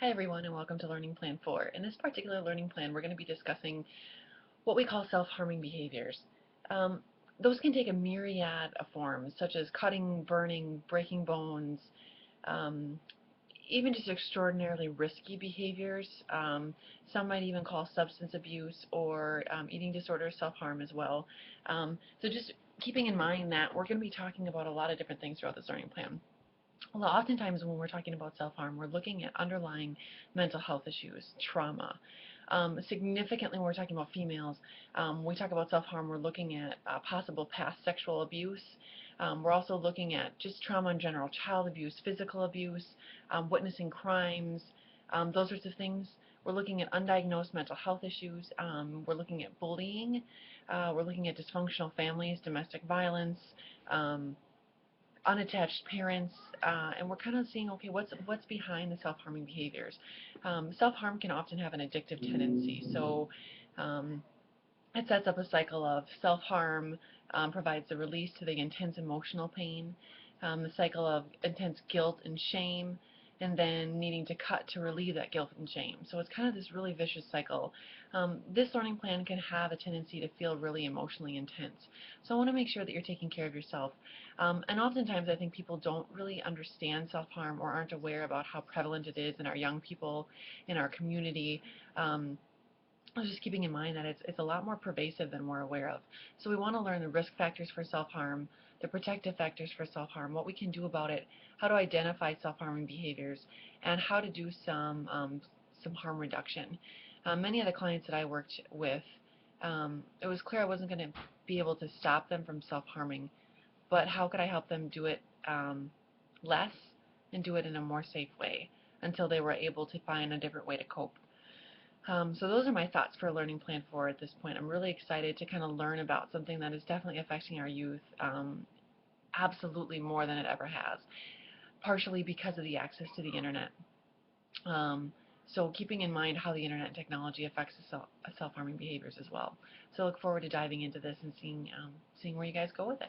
Hi everyone and welcome to Learning Plan 4. In this particular learning plan we're going to be discussing what we call self-harming behaviors. Um, those can take a myriad of forms such as cutting, burning, breaking bones, um, even just extraordinarily risky behaviors. Some might even call substance abuse or eating disorder self-harm as well. So just keeping in mind that we're going to be talking about a lot of different things throughout this learning plan. Well, oftentimes when we're talking about self-harm, we're looking at underlying mental health issues, trauma. Significantly, when we're talking about females, we talk about self-harm, we're looking at possible past sexual abuse. We're also looking at just trauma in general, child abuse, physical abuse, witnessing crimes, those sorts of things. We're looking at undiagnosed mental health issues. We're looking at bullying. We're looking at dysfunctional families, domestic violence. Um, Unattached parents, and we're kind of seeing, okay, what's behind the self-harming behaviors. Self-harm can often have an addictive tendency, so um, it sets up a cycle of self-harm, provides the release to the intense emotional pain, the cycle of intense guilt and shame, and then needing to cut to relieve that guilt and shame. So it's kind of this really vicious cycle. This learning plan can have a tendency to feel really emotionally intense. So I want to make sure that you're taking care of yourself. And oftentimes I think people don't really understand self-harm or aren't aware about how prevalent it is in our young people, in our community. Um, just keeping in mind that it's a lot more pervasive than we're aware of. So we want to learn the risk factors for self-harm, the protective factors for self-harm, what we can do about it, how to identify self-harming behaviors, and how to do some harm reduction. Many of the clients that I worked with, it was clear I wasn't going to be able to stop them from self-harming, but how could I help them do it less and do it in a more safe way until they were able to find a different way to cope. So those are my thoughts for Learning Plan 4 at this point. I'm really excited to kind of learn about something that is definitely affecting our youth, absolutely more than it ever has, partially because of the access to the internet. Um, so keeping in mind how the internet technology affects self-harming behaviors as well. So I look forward to diving into this and seeing where you guys go with it.